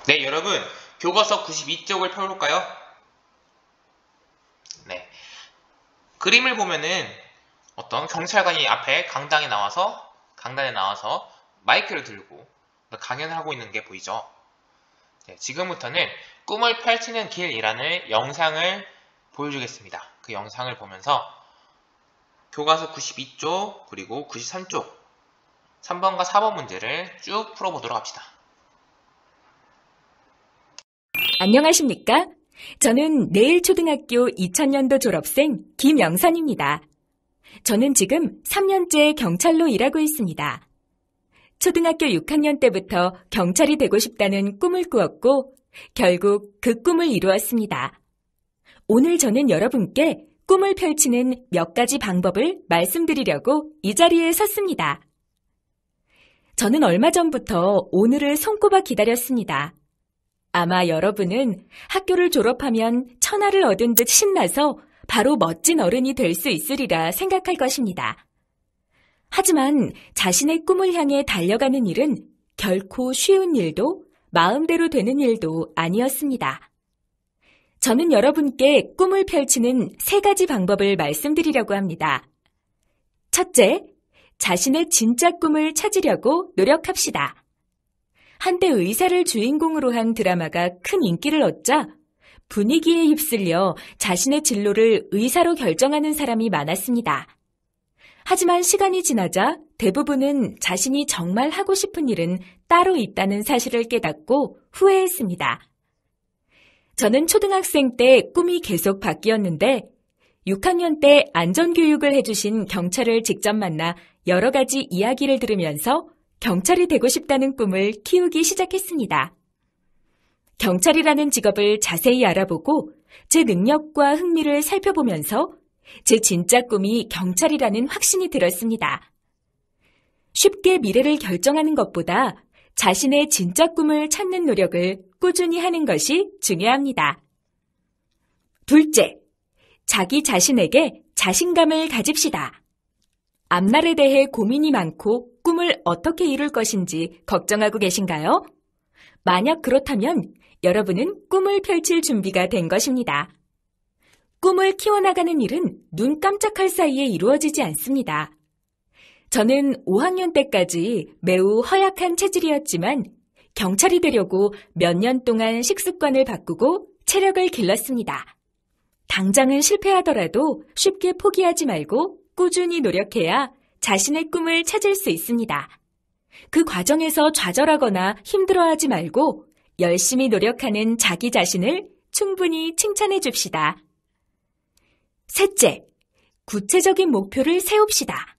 네, 여러분, 교과서 92쪽을 펴볼까요? 네. 그림을 보면은 어떤 경찰관이 앞에 강당에 나와서 마이크를 들고 강연을 하고 있는 게 보이죠? 네, 지금부터는 꿈을 펼치는 길이라는 영상을 보여주겠습니다. 그 영상을 보면서 교과서 92쪽 그리고 93쪽 3번과 4번 문제를 쭉 풀어보도록 합시다. 안녕하십니까? 저는 내일 초등학교 2000년도 졸업생 김영선입니다. 저는 지금 3년째 경찰로 일하고 있습니다. 초등학교 6학년 때부터 경찰이 되고 싶다는 꿈을 꾸었고 결국 그 꿈을 이루었습니다. 오늘 저는 여러분께 꿈을 펼치는 몇 가지 방법을 말씀드리려고 이 자리에 섰습니다. 저는 얼마 전부터 오늘을 손꼽아 기다렸습니다. 아마 여러분은 학교를 졸업하면 천하를 얻은 듯 신나서 바로 멋진 어른이 될 수 있으리라 생각할 것입니다. 하지만 자신의 꿈을 향해 달려가는 일은 결코 쉬운 일도 마음대로 되는 일도 아니었습니다. 저는 여러분께 꿈을 펼치는 3가지 방법을 말씀드리려고 합니다. 첫째, 자신의 진짜 꿈을 찾으려고 노력합시다. 한때 의사를 주인공으로 한 드라마가 큰 인기를 얻자 분위기에 휩쓸려 자신의 진로를 의사로 결정하는 사람이 많았습니다. 하지만 시간이 지나자 대부분은 자신이 정말 하고 싶은 일은 따로 있다는 사실을 깨닫고 후회했습니다. 저는 초등학생 때 꿈이 계속 바뀌었는데 6학년 때 안전교육을 해주신 경찰을 직접 만나 여러 가지 이야기를 들으면서 경찰이 되고 싶다는 꿈을 키우기 시작했습니다. 경찰이라는 직업을 자세히 알아보고 제 능력과 흥미를 살펴보면서 제 진짜 꿈이 경찰이라는 확신이 들었습니다. 쉽게 미래를 결정하는 것보다 자신의 진짜 꿈을 찾는 노력을 꾸준히 하는 것이 중요합니다. 둘째, 자기 자신에게 자신감을 가집시다. 앞날에 대해 고민이 많고 꿈을 어떻게 이룰 것인지 걱정하고 계신가요? 만약 그렇다면 여러분은 꿈을 펼칠 준비가 된 것입니다. 꿈을 키워나가는 일은 눈 깜짝할 사이에 이루어지지 않습니다. 저는 5학년 때까지 매우 허약한 체질이었지만 경찰이 되려고 몇 년 동안 식습관을 바꾸고 체력을 길렀습니다. 당장은 실패하더라도 쉽게 포기하지 말고 꾸준히 노력해야 자신의 꿈을 찾을 수 있습니다. 그 과정에서 좌절하거나 힘들어하지 말고 열심히 노력하는 자기 자신을 충분히 칭찬해 줍시다. 셋째, 구체적인 목표를 세웁시다.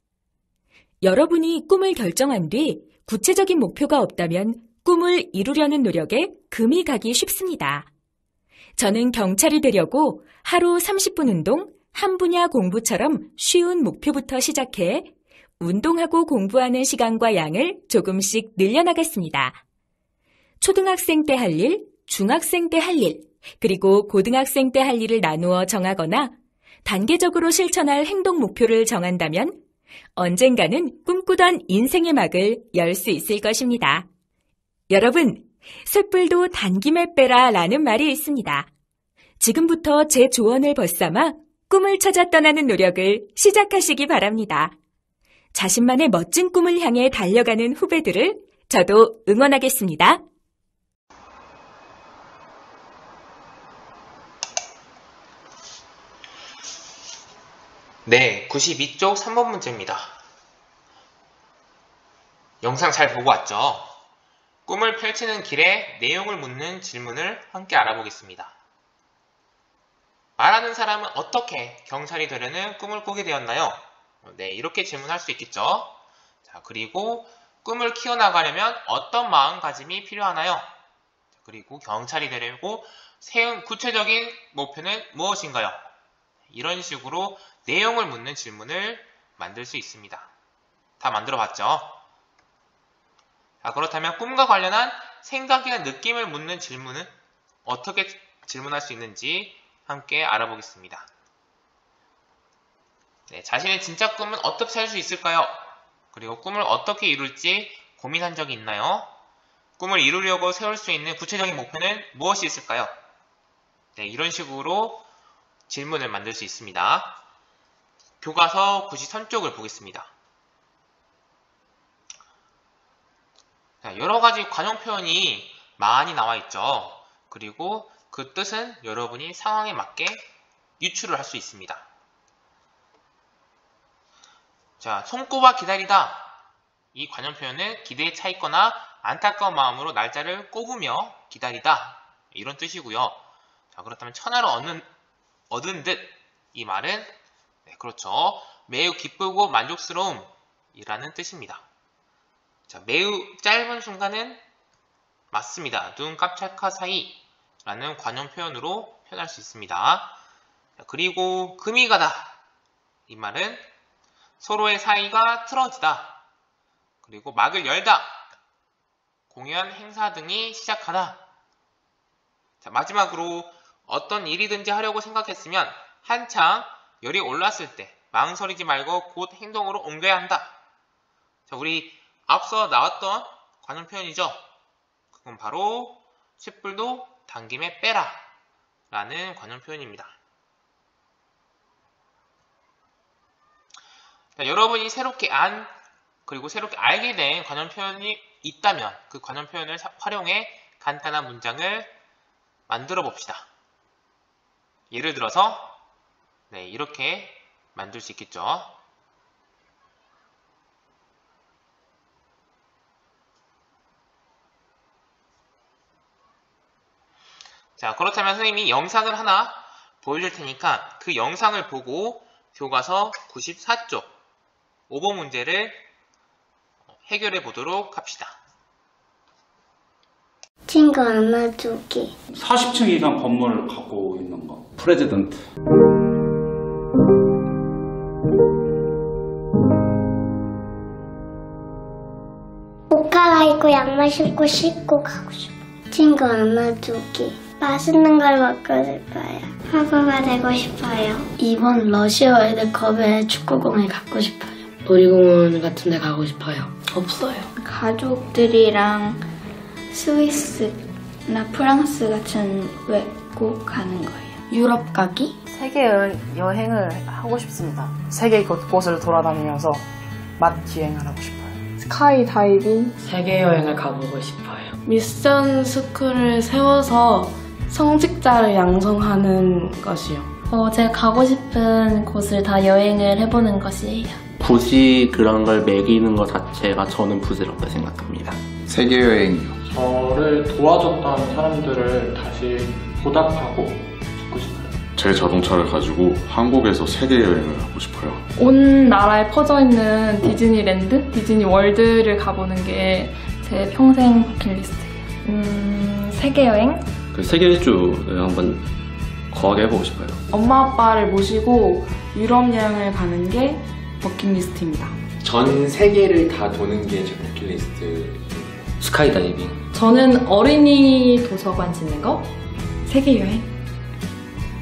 여러분이 꿈을 결정한 뒤 구체적인 목표가 없다면 꿈을 이루려는 노력에 금이 가기 쉽습니다. 저는 경찰이 되려고 하루 30분 운동, 한 분야 공부처럼 쉬운 목표부터 시작해 운동하고 공부하는 시간과 양을 조금씩 늘려나갔습니다. 초등학생 때 할 일, 중학생 때 할 일, 그리고 고등학생 때 할 일을 나누어 정하거나 단계적으로 실천할 행동 목표를 정한다면 언젠가는 꿈꾸던 인생의 막을 열 수 있을 것입니다. 여러분, 쇳불도 단김에 빼라 라는 말이 있습니다. 지금부터 제 조언을 벗삼아 꿈을 찾아 떠나는 노력을 시작하시기 바랍니다. 자신만의 멋진 꿈을 향해 달려가는 후배들을 저도 응원하겠습니다. 네, 92쪽 3번 문제입니다. 영상 잘 보고 왔죠? 꿈을 펼치는 길에 내용을 묻는 질문을 함께 알아보겠습니다. 말하는 사람은 어떻게 경찰이 되려는 꿈을 꾸게 되었나요? 네, 이렇게 질문할 수 있겠죠? 자, 그리고 꿈을 키워나가려면 어떤 마음가짐이 필요하나요? 그리고 경찰이 되려고 세운 구체적인 목표는 무엇인가요? 이런 식으로 내용을 묻는 질문을 만들 수 있습니다. 다 만들어 봤죠? 자, 그렇다면 꿈과 관련한 생각이나 느낌을 묻는 질문은 어떻게 질문할 수 있는지 함께 알아보겠습니다. 네, 자신의 진짜 꿈은 어떻게 찾을 수 있을까요? 그리고 꿈을 어떻게 이룰지 고민한 적이 있나요? 꿈을 이루려고 세울 수 있는 구체적인 목표는 무엇이 있을까요? 네, 이런 식으로 질문을 만들 수 있습니다. 교과서 93쪽을 보겠습니다. 자, 여러 가지 관용 표현이 많이 나와 있죠. 그리고 그 뜻은 여러분이 상황에 맞게 유추를 할 수 있습니다. 자, 손꼽아 기다리다. 이 관용 표현은 기대에 차 있거나 안타까운 마음으로 날짜를 꼽으며 기다리다. 이런 뜻이고요. 자, 그렇다면 천하를 얻은 듯. 이 말은 네, 그렇죠. 매우 기쁘고 만족스러움이라는 뜻입니다. 자, 매우 짧은 순간은 맞습니다. 눈 깜짝할 사이 라는 관용 표현으로 표현할 수 있습니다. 자, 그리고 금이 가다. 이 말은 서로의 사이가 틀어지다. 그리고 막을 열다. 공연, 행사 등이 시작하다. 자, 마지막으로 어떤 일이든지 하려고 생각했으면 한창 열이 올랐을 때 망설이지 말고 곧 행동으로 옮겨야 한다. 자, 우리 앞서 나왔던 관용 표현이죠. 그건 바로 쇳불도 당김에 빼라 라는 관용 표현입니다. 자, 여러분이 새롭게 그리고 새롭게 알게 된 관용 표현이 있다면 그 관용 표현을 활용해 간단한 문장을 만들어 봅시다. 예를 들어서 네, 이렇게 만들 수 있겠죠. 자, 그렇다면 선생님이 영상을 하나 보여줄 테니까 그 영상을 보고 교과서 94쪽 5번 문제를 해결해 보도록 합시다. 친구 안아주기. 40층 이상 건물을 갖고 있는 거. 프레지던트. 옷 갈아입고 양말 신고 씻고 가고 싶어. 친구 안아주기. 맛있는 걸 먹고 싶어요. 화가가 되고 싶어요. 이번 러시아 월드컵에 축구공을 갖고 싶어요. 놀이공원 같은 데 가고 싶어요. 없어요. 가족들이랑 스위스나 프랑스 같은 외국 가는 거예요. 유럽 가기? 세계 여행을 하고 싶습니다. 세계 곳곳을 돌아다니면서 맛 기행을 하고 싶어요. 스카이 다이빙? 세계 여행을 가보고 싶어요. 미션 스쿨을 세워서 성직자를 양성하는 것이요. 제가 가고 싶은 곳을 다 여행을 해보는 것이에요. 굳이 그런 걸 매기는 것 자체가 저는 부질없다 생각합니다. 세계여행이요. 저를 도와줬던 사람들을 다시 보답하고 싶고 싶어요. 제 자동차를 가지고 한국에서 세계여행을 하고 싶어요. 온 나라에 퍼져있는 디즈니랜드, 디즈니월드를 가보는 게 제 평생 버킷리스트예요. 세계여행? 그 세계 일주를 한번 거하게 해보고 싶어요. 엄마 아빠를 모시고 유럽 여행을 가는 게 버킷리스트입니다. 전 세계를 다 도는 게 제 버킷리스트. 스카이다이빙. 저는 어린이 도서관 짓는 거, 세계여행,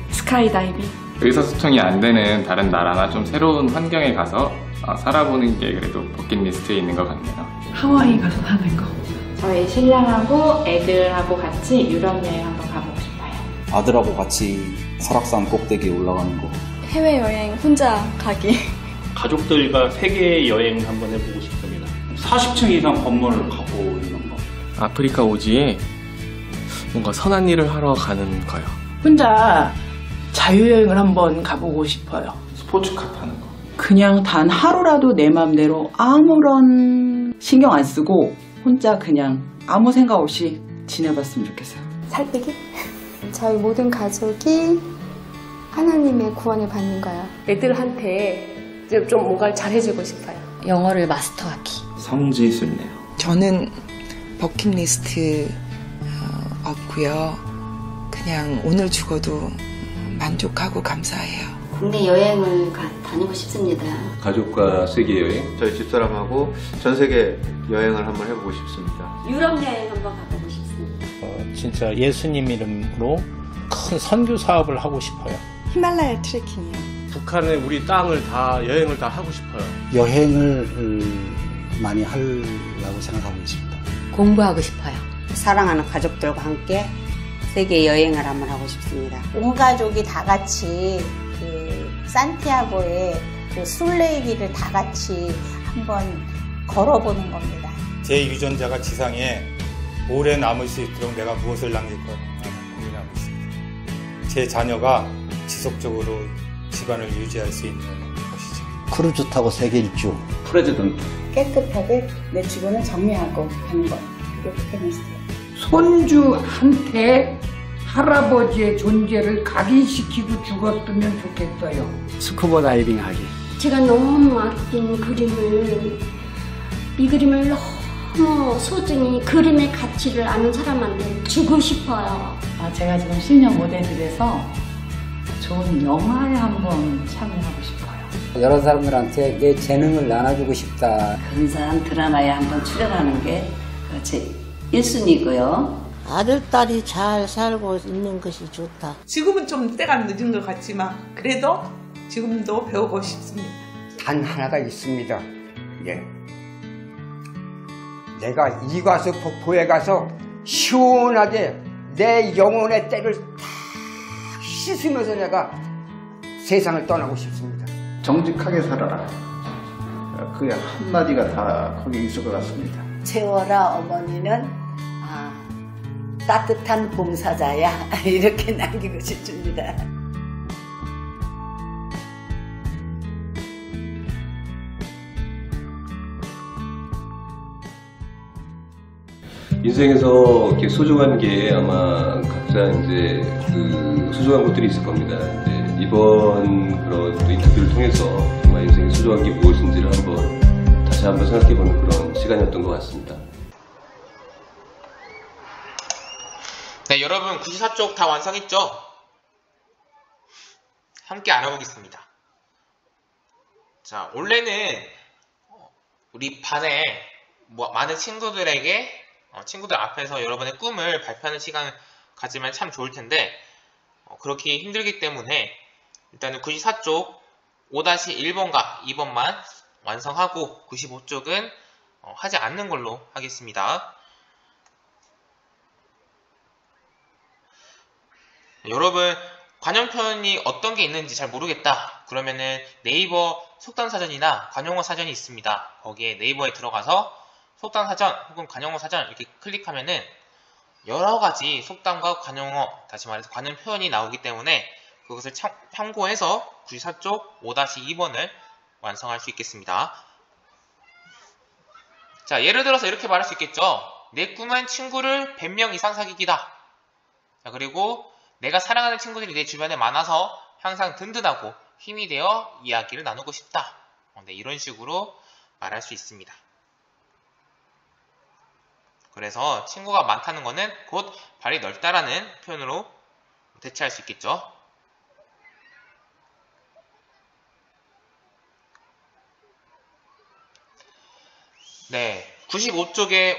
스카이다이빙. 의사소통이 안 되는 다른 나라나 좀 새로운 환경에 가서 살아보는 게 그래도 버킷리스트에 있는 것 같네요. 하와이 가서 사는 거. 저희 신랑하고 애들하고 같이 유럽 여행 한번 가보고 싶어요. 아들하고 같이 설악산 꼭대기에 올라가는 거. 해외여행 혼자 가기. 가족들과 세계 여행 한번 해보고 싶습니다. 40층 이상 건물을 갖고 있는 거. 아프리카 오지에 뭔가 선한 일을 하러 가는 거요. 혼자 자유여행을 한번 가보고 싶어요. 스포츠카 타는 거. 그냥 단 하루라도 내 맘대로 아무런 신경 안 쓰고 혼자 그냥 아무 생각 없이 지내봤으면 좋겠어요. 살빼기? 저희 모든 가족이 하나님의 구원을 받는 거예요. 애들한테 좀 뭔가를 잘해주고 싶어요. 영어를 마스터하기. 성지순례요. 저는 버킷리스트 없고요. 그냥 오늘 죽어도 만족하고 감사해요. 국내 여행을 다니고 싶습니다. 가족과 세계여행. 저희 집사람하고 전 세계 여행을 한번 해보고 싶습니다. 유럽 여행 한번 가보고 싶습니다. 진짜 예수님 이름으로 큰 선교 사업을 하고 싶어요. 히말라야 트레킹이요. 북한에 우리 땅을 다 여행을 다 하고 싶어요. 여행을 많이 하려고 생각하고 있습니다. 공부하고 싶어요. 사랑하는 가족들과 함께 세계 여행을 한번 하고 싶습니다. 온 가족이 다 같이 그 산티아고의 그 순례길을 다 같이 한번 걸어보는 겁니다. 제 유전자가 지상에 오래 남을 수 있도록 내가 무엇을 남길 거냐 고민하고 있습니다. 제 자녀가 지속적으로 집안을 유지할 수 있는 것이죠. 크루즈 타고 세계 일주. 프레지던트. 깨끗하게 내 주변을 정리하고 하는 것. 그게 버킷리스트예요. 손주한테 할아버지의 존재를 각인시키고 죽었으면 좋겠어요. 스쿠버 다이빙 하기. 제가 너무 아낀 그림을, 이 그림을 너무 소중히 그림의 가치를 아는 사람한테 주고 싶어요. 제가 지금 시니어 모델들에서 좋은 영화에 한번 참여하고 싶어요. 여러 사람들한테 내 재능을 나눠주고 싶다. 근사한 드라마에 한번 출연하는 게 제 1순위고요. 아들, 딸이 잘 살고 있는 것이 좋다. 지금은 좀 때가 늦은 것 같지만 그래도 지금도 배우고 싶습니다. 단 하나가 있습니다. 예. 내가 이과수 폭포에 가서 시원하게 내 영혼의 때를 다 씻으면서 내가 세상을 떠나고 싶습니다. 정직하게 살아라. 그게 한마디가 다 거기 있을 것 같습니다. 채워라 어머니는 따뜻한 봉사자야. 이렇게 남기고 싶습니다. 인생에서 이렇게 소중한 게 아마 각자 이제 그 소중한 것들이 있을 겁니다. 근데 이번 그런 또 인터뷰를 통해서 정말 인생의 소중한 게 무엇인지를 다시 한번 생각해보는 그런 시간이었던 것 같습니다. 네, 여러분 94쪽 다 완성했죠? 함께 알아보겠습니다. 자, 원래는 우리 반에 많은 친구들에게 친구들 앞에서 여러분의 꿈을 발표하는 시간을 가지면 참 좋을 텐데 그렇게 힘들기 때문에 일단은 94쪽 5-1번과 2번만 완성하고 95쪽은 하지 않는 걸로 하겠습니다. 여러분 관용편이 어떤 게 있는지 잘 모르겠다 그러면은 네이버 속단사전이나 관용어 사전이 있습니다. 거기에 네이버에 들어가서 속단사전 혹은 관용어 사전 이렇게 클릭하면은 여러가지 속담과 관용어, 다시 말해서 관용 표현이 나오기 때문에 그것을 참고해서 94쪽 5-2번을 완성할 수 있겠습니다. 자, 예를 들어서 이렇게 말할 수 있겠죠. 내 꿈은 친구를 100명 이상 사귀기다. 자, 그리고 내가 사랑하는 친구들이 내 주변에 많아서 항상 든든하고 힘이 되어 이야기를 나누고 싶다. 네, 이런 식으로 말할 수 있습니다. 그래서 친구가 많다는 것은 곧 발이 넓다라는 표현으로 대체할 수 있겠죠. 네, 95쪽의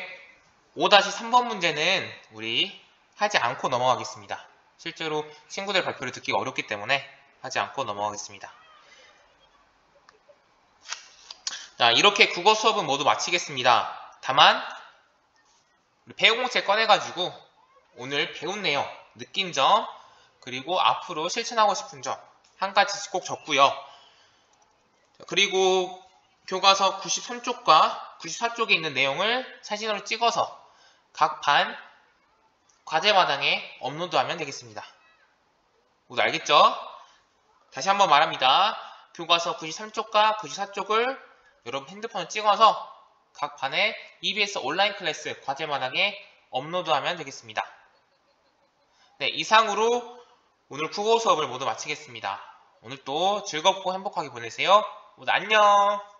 5-3번 문제는 우리 하지 않고 넘어가겠습니다. 실제로 친구들 발표를 듣기가 어렵기 때문에 하지 않고 넘어가겠습니다. 자, 이렇게 국어 수업은 모두 마치겠습니다. 다만 배우공책 꺼내가지고 오늘 배운 내용, 느낀 점, 그리고 앞으로 실천하고 싶은 점 한 가지씩 꼭 적고요. 그리고 교과서 93쪽과 94쪽에 있는 내용을 사진으로 찍어서 각 반 과제마당에 업로드하면 되겠습니다. 모두 알겠죠? 다시 한번 말합니다. 교과서 93쪽과 94쪽을 여러분 핸드폰을 찍어서 각 반에 EBS 온라인 클래스 과제마당에 업로드하면 되겠습니다. 네, 이상으로 오늘 국어 수업을 모두 마치겠습니다. 오늘도 즐겁고 행복하게 보내세요. 모두 안녕!